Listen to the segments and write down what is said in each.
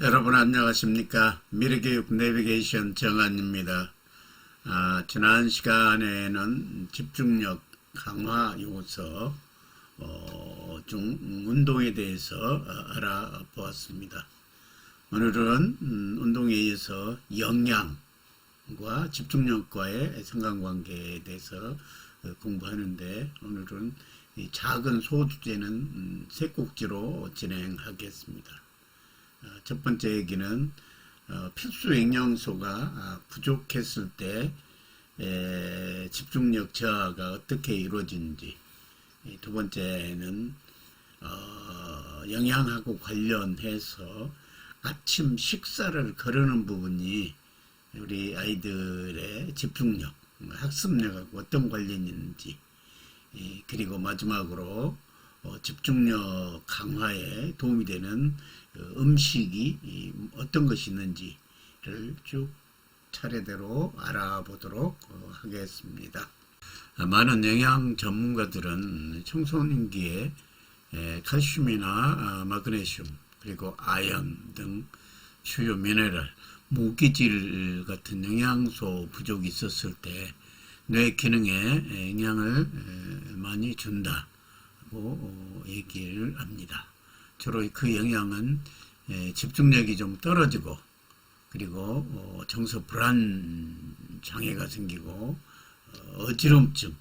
여러분 안녕하십니까? 미래교육 내비게이션 정한입니다. 지난 시간에는 집중력 강화 요소 중 운동에 대해서 알아보았습니다. 오늘은 운동에 의해서 영양과 집중력과의 상관관계에 대해서 공부하는데, 오늘은 이 작은 소주제는 세 꼭지로 진행하겠습니다. 첫 번째 얘기는 필수 영양소가 부족했을 때 집중력 저하가 어떻게 이루어지는지, 두 번째는 영양하고 관련해서 아침 식사를 거르는 부분이 우리 아이들의 집중력, 학습력하고 어떤 관련이 있는지, 그리고 마지막으로 집중력 강화에 도움이 되는 음식이 어떤 것이 있는지를 쭉 차례대로 알아보도록 하겠습니다. 많은 영양 전문가들은 청소년기에 칼슘이나 마그네슘, 그리고 아연 등 주요 미네랄, 무기질 같은 영양소 부족이 있었을 때 뇌 기능에 영향을 많이 준다고 얘기를 합니다. 주로 그 영향은 집중력이 좀 떨어지고, 그리고 정서 불안 장애가 생기고 어지럼증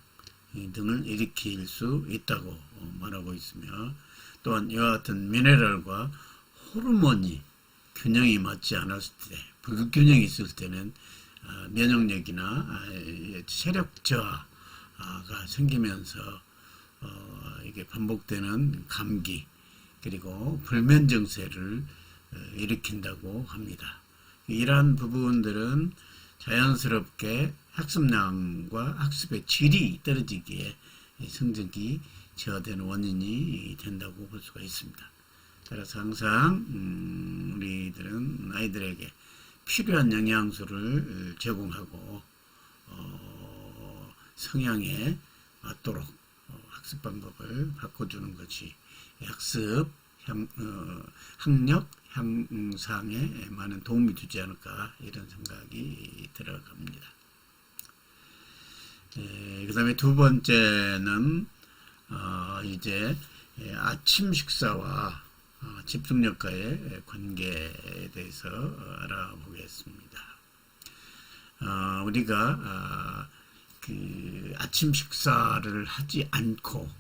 등을 일으킬 수 있다고 말하고 있으며, 또한 이와 같은 미네랄과 호르몬이 균형이 맞지 않았을 때, 불균형이 있을 때는 면역력이나 체력 저하가 생기면서 이게 반복되는 감기, 그리고 불면 증세를 일으킨다고 합니다. 이러한 부분들은 자연스럽게 학습량과 학습의 질이 떨어지기에 성적이 저하되는 원인이 된다고 볼 수가 있습니다. 따라서 항상 우리들은 아이들에게 필요한 영양소를 제공하고 성향에 맞도록 학습 방법을 바꿔주는 것이 학습, 학력 향상에 많은 도움이 되지 않을까, 이런 생각이 들어갑니다. 그 다음에 두 번째는 이제 아침 식사와 집중력과의 관계에 대해서 알아보겠습니다. 우리가 그 아침 식사를 하지 않고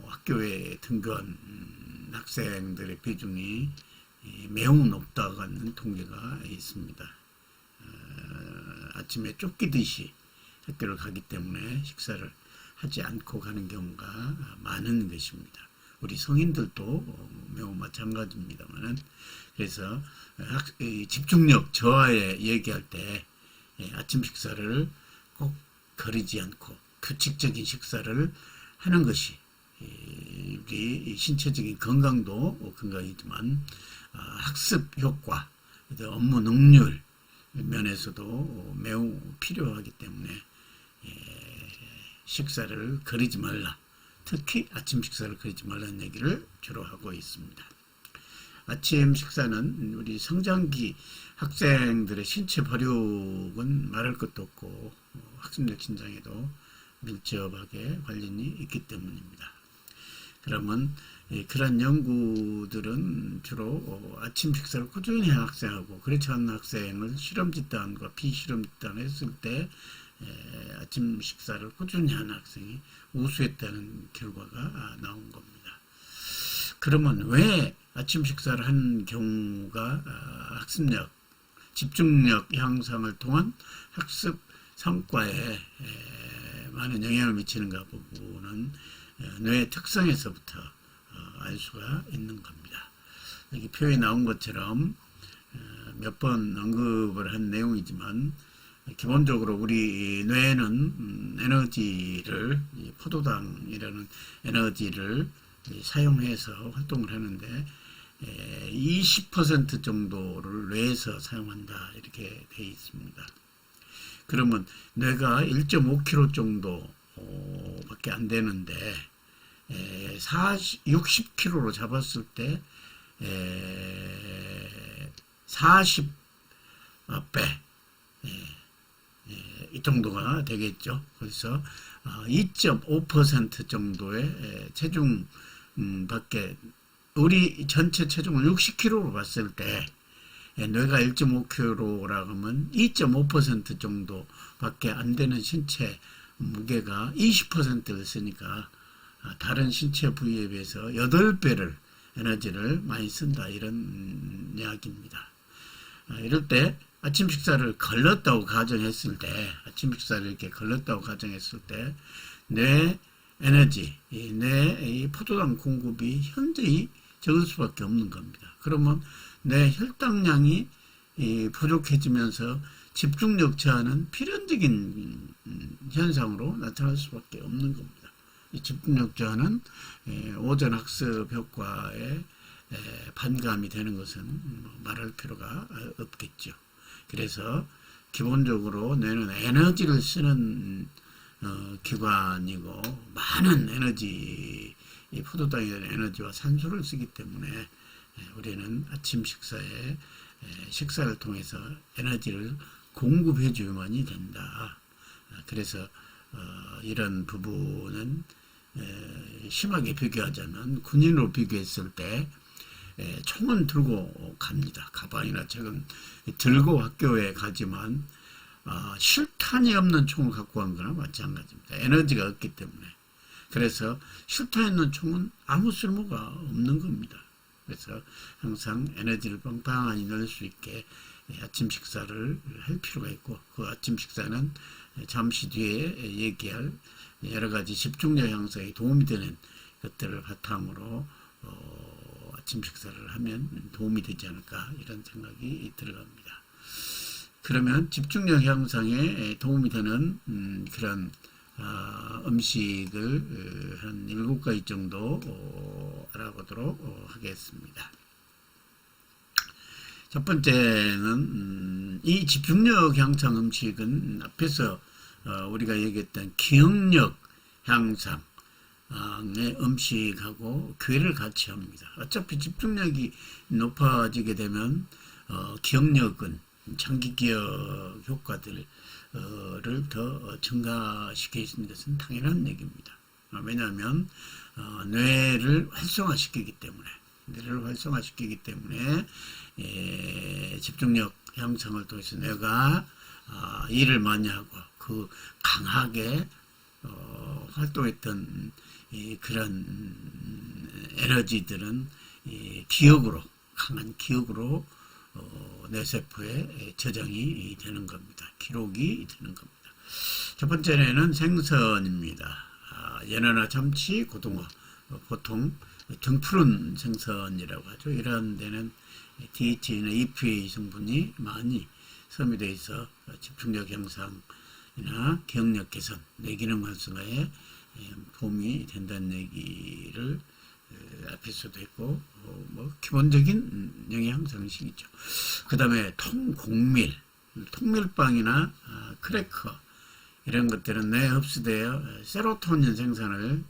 학교에 등교한 학생들의 비중이 매우 높다고 하는 통계가 있습니다. 아침에 쫓기듯이 학교를 가기 때문에 식사를 하지 않고 가는 경우가 많은 것입니다. 우리 성인들도 매우 마찬가지입니다만은, 그래서 집중력 저하에 얘기할 때 아침 식사를 꼭 거르지 않고 규칙적인 식사를 하는 것이 우리 신체적인 건강도 건강이지만 학습 효과, 업무 능률 면에서도 매우 필요하기 때문에 식사를 거르지 말라, 특히 아침 식사를 거르지 말라는 얘기를 주로 하고 있습니다. 아침 식사는 우리 성장기 학생들의 신체 발육은 말할 것도 없고 학습력 신장에도 밀접하게 관련이 있기 때문입니다. 그러면 그런 연구들은 주로 아침 식사를 꾸준히 한 학생하고 그렇지 않은 학생을 실험 집단과 비실험 집단을 했을 때 아침 식사를 꾸준히 하는 학생이 우수했다는 결과가 나온 겁니다. 그러면 왜 아침 식사를 한 경우가 학습력, 집중력 향상을 통한 학습 성과에 많은 영향을 미치는가 부분은 뇌의 특성에서부터 알 수가 있는 겁니다. 여기 표에 나온 것처럼 몇 번 언급을 한 내용이지만, 기본적으로 우리 뇌는 에너지를, 포도당이라는 에너지를 사용해서 활동을 하는데 20% 정도를 뇌에서 사용한다, 이렇게 되어 있습니다. 그러면 뇌가 1.5kg 정도 밖에 안 되는데 60kg로 잡았을 때 40배 이 정도가 되겠죠. 그래서 2.5% 정도의 체중 밖에 우리 전체 체중을 60kg로 봤을 때 뇌가 1.5kg라고 하면 2.5% 정도밖에 안 되는 신체 무게가 20%를 쓰니까 다른 신체 부위에 비해서 8배를 에너지를 많이 쓴다, 이런 이야기입니다. 이럴 때 아침 식사를 걸렀다고 가정했을 때, 아침 식사를 이렇게 걸렀다고 가정했을 때, 뇌 에너지, 뇌의 포도당 공급이 현저히 적을 수밖에 없는 겁니다. 그러면 뇌 혈당량이 부족해지면서 집중력 저하는 필연적인 현상으로 나타날 수밖에 없는 겁니다. 이 집중력 저하는 오전 학습 효과에 반감이 되는 것은 말할 필요가 없겠죠. 그래서 기본적으로 뇌는 에너지를 쓰는 기관이고, 많은 에너지, 이 포도당에 대한 에너지와 산소를 쓰기 때문에 우리는 아침 식사에 식사를 통해서 에너지를 공급해 주어만이 된다. 그래서 이런 부분은 심하게 비교하자면 군인으로 비교했을 때 총은 들고 갑니다. 가방이나 책은 들고 학교에 가지만 실탄이 없는 총을 갖고 간 거나 마찬가지입니다. 에너지가 없기 때문에. 그래서 실탄 있는 총은 아무 쓸모가 없는 겁니다. 그래서 항상 에너지를 빵빵하게 넣을 수 있게 아침 식사를 할 필요가 있고, 그 아침 식사는 잠시 뒤에 얘기할 여러 가지 집중력 향상에 도움이 되는 것들을 바탕으로 아침 식사를 하면 도움이 되지 않을까, 이런 생각이 들어갑니다. 그러면 집중력 향상에 도움이 되는 그런 음식을 한 7가지 정도 알아보도록 하겠습니다. 첫 번째는 이 집중력 향상 음식은 앞에서 우리가 얘기했던 기억력 향상의 음식하고 괴를 같이 합니다. 어차피 집중력이 높아지게 되면 기억력은 장기 기억 효과들을 더 증가시킬 수 있는 것은 당연한 얘기입니다. 왜냐하면 뇌를 활성화시키기 때문에 집중력 향상을 통해서 뇌가 일을 많이 하고 그 강하게 활동했던 그런 에너지들은 기억으로, 강한 기억으로 뇌세포에 저장이 되는 겁니다. 기록이 되는 겁니다. 첫 번째는 생선입니다. 연어나 참치, 고등어, 보통 등푸른 생선이라고 하죠. 이런 데는 DHA나 EPA 성분이 많이 섬유되어 있어 집중력 향상이나 기억력 개선, 뇌기능 활성화에 도움이 된다는 얘기를 앞에서도 했고, 기본적인 영양 상식이죠. 그 다음에 통곡밀, 통밀빵이나 크래커, 이런 것들은 뇌에 흡수되어 세로토닌 생산을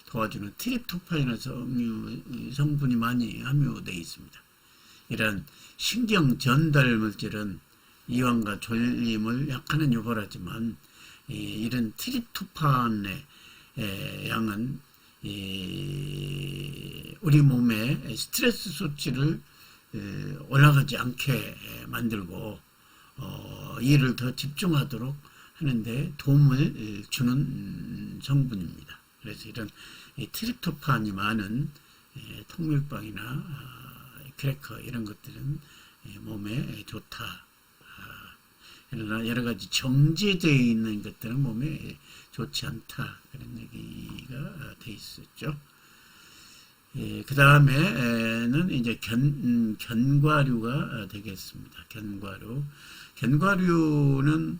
도와주는 트립토판이라는 성분이 많이 함유되어 있습니다. 이런 신경 전달 물질은 이완과 졸림을 약간은 유발하지만, 이런 트립토판의 양은 우리 몸의 스트레스 수치를 올라가지 않게 만들고 일을 더 집중하도록 하는데 도움을 주는 성분입니다. 그래서 이런 트립토판이 많은 통밀빵이나 크래커, 이런 것들은 몸에 좋다. 그러나 여러 가지 정제되어 있는 것들은 몸에 좋지 않다, 그런 얘기가 돼 있었죠. 그 다음에는 이제 견과류가 되겠습니다. 견과류는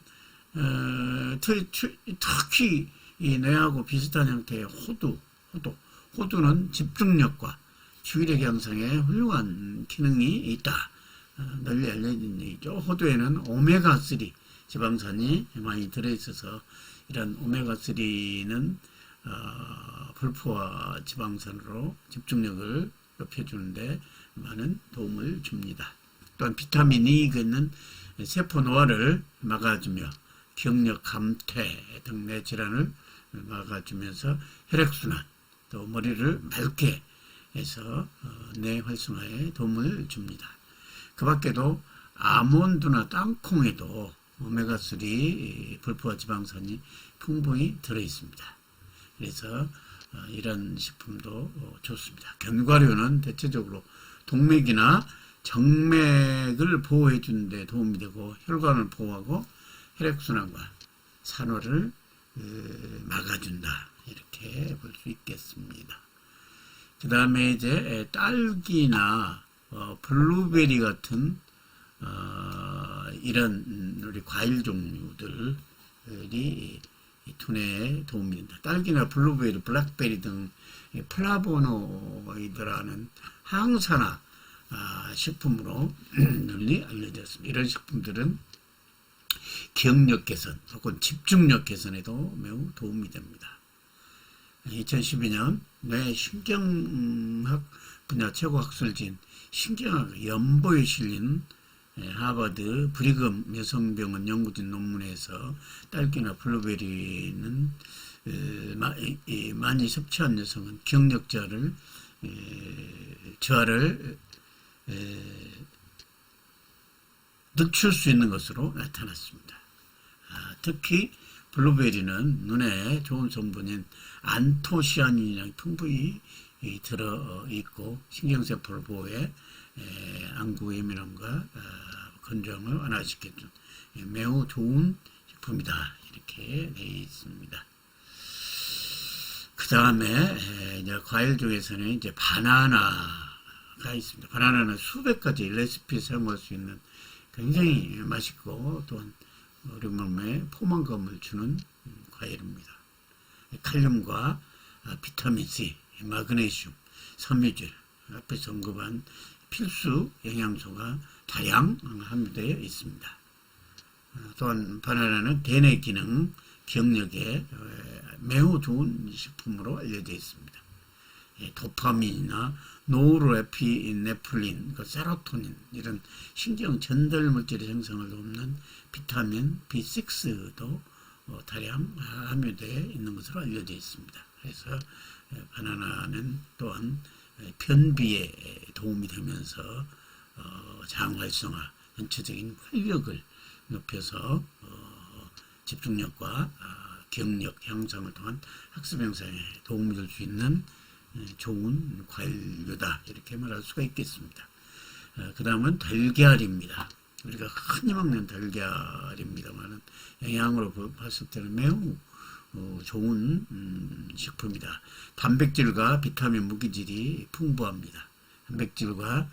특히 이 뇌하고 비슷한 형태의 호두는 집중력과 주의력 향상에 훌륭한 기능이 있다, 널리 알려진 얘기죠. 호두에는 오메가3 지방산이 많이 들어있어서, 이런 오메가3는 불포화 지방산으로 집중력을 높여주는데 많은 도움을 줍니다. 또한 비타민 E는 세포 노화를 막아주며 기억력 감퇴 등 뇌 질환을 막아주면서 혈액순환 또 머리를 맑게 해서 뇌 활성화에 도움을 줍니다. 그 밖에도 아몬드나 땅콩에도 오메가3 불포화 지방산이 풍부히 들어있습니다. 그래서 이런 식품도 좋습니다. 견과류는 대체적으로 동맥이나 정맥을 보호해 주는 데 도움이 되고 혈관을 보호하고 혈액순환과 산화를 막아준다. 이렇게 볼 수 있겠습니다. 그 다음에 이제 딸기나 블루베리 같은 이런 우리 과일 종류들이 두뇌에 도움이 된다. 딸기나 블루베리, 블랙베리 등 플라보노이드라는 항산화 식품으로 널리 알려졌습니다. 이런 식품들은 기억력 개선 혹은 집중력 개선에도 매우 도움이 됩니다. 2012년 뇌신경학 분야 최고 학술지인 신경학 연보에 실린 하버드 브리금 여성병원 연구진 논문에서 딸기나 블루베리는 많이 섭취한 여성은 기억력 저하를 늦출 수 있는 것으로 나타났습니다. 특히 블루베리는 눈에 좋은 성분인 안토시아닌이 풍부히 들어있고 신경세포를 보호해 안구 예민함과 건조함을 완화시켜준 매우 좋은 식품이다. 이렇게 되어 있습니다. 그 다음에 이제 과일 중에서는 이제 바나나가 있습니다. 바나나는 수백 가지 레시피에 사용할 수 있는 굉장히 맛있고 또한 우리 몸에 포만감을 주는 과일입니다. 칼륨과 비타민C, 마그네슘, 섬유질, 앞에서 언급한 필수 영양소가 다량 함유되어 있습니다. 또한 바나나는 대뇌 기능, 기억력에 매우 좋은 식품으로 알려져 있습니다. 도파민이나 노르에피네프린, 세로토닌 이런 신경 전달 물질의 형성을 돕는 비타민 B6도 다량 함유되어 있는 것으로 알려져 있습니다. 그래서 바나나는 또한 변비에 도움이 되면서 장 활성화, 전체적인 활력을 높여서 집중력과 기억력 향상을 통한 학습 향상에 도움이 될 수 있는 좋은 과일류다. 이렇게 말할 수가 있겠습니다. 그 다음은 달걀입니다. 우리가 흔히 먹는 달걀입니다만 영양으로 봤을 때는 매우 좋은 식품이다. 단백질과 비타민, 무기질이 풍부합니다. 단백질과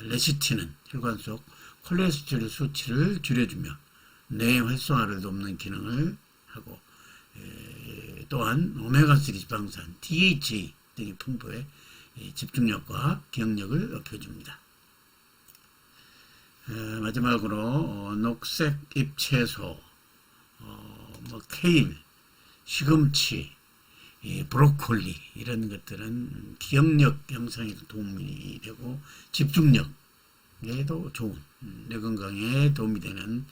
레시틴은 혈관 속 콜레스테롤 수치를 줄여주며 뇌 활성화를 돕는 기능을 하고 또한 오메가3 지방산, DHA 등이 풍부해 집중력과 기억력을 높여줍니다. 마지막으로 녹색 잎채소, 케일, 시금치, 브로콜리 이런 것들은 기억력 향상에도 도움이 되고 집중력에도 좋은 뇌 건강에 도움이 되는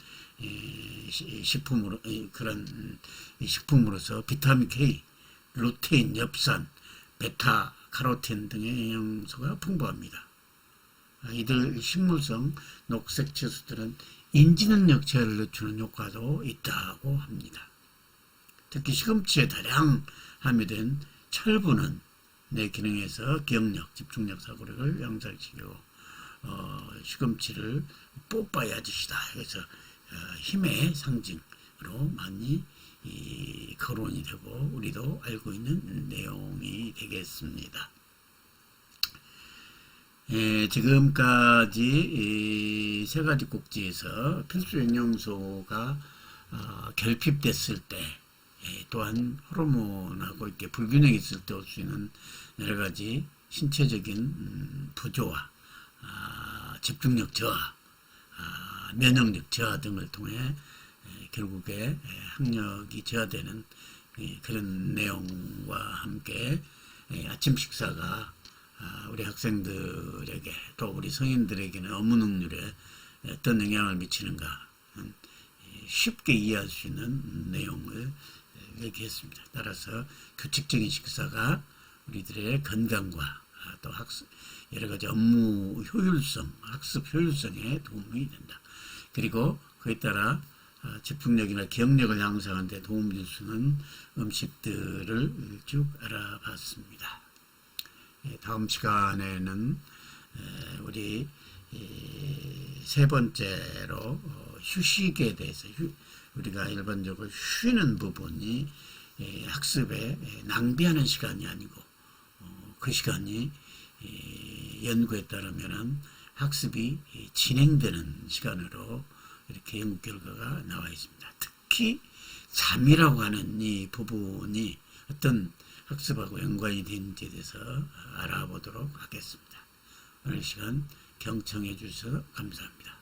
그런 식품으로서 비타민 K, 루테인, 엽산, 베타 카로틴 등의 영양소가 풍부합니다. 이들 식물성 녹색 채소들은 인지능력 저하를 늦추는 효과도 있다고 합니다. 특히 시금치에 다량 함유된 철분은 뇌 기능에서 기억력, 집중력, 사고력을 향상시키고 시금치를 뽀빠이 아저씨다 해서 힘의 상징으로 많이 거론이 되고 우리도 알고 있는 내용이 되겠습니다. 지금까지 세 가지 꼭지에서 필수 영양소가 결핍됐을 때 또한 호르몬하고 이렇게 불균형이 있을 때 올 수 있는 여러 가지 신체적인 부조화, 집중력 저하, 면역력 저하 등을 통해 결국에 학력이 저하되는 그런 내용과 함께 아침 식사가 우리 학생들에게 또 우리 성인들에게는 업무 능률에 어떤 영향을 미치는가 쉽게 이해할 수 있는 내용을 얘기했습니다. 따라서 규칙적인 식사가 우리들의 건강과 또 학습, 여러 가지 업무 효율성, 학습 효율성에 도움이 된다. 그리고 그에 따라 집중력이나 기억력을 향상하는 데 도움을 줄 수 있는 음식들을 쭉 알아봤습니다. 다음 시간에는 우리 세 번째로 휴식에 대해서 우리가 일반적으로 쉬는 부분이 학습에 낭비하는 시간이 아니고 그 시간이 연구에 따르면 학습이 진행되는 시간으로 이렇게 연구 결과가 나와 있습니다. 특히 잠이라고 하는 이 부분이 어떤 학습하고 연관이 되는지에 대해서 알아보도록 하겠습니다. 오늘 시간 경청해 주셔서 감사합니다.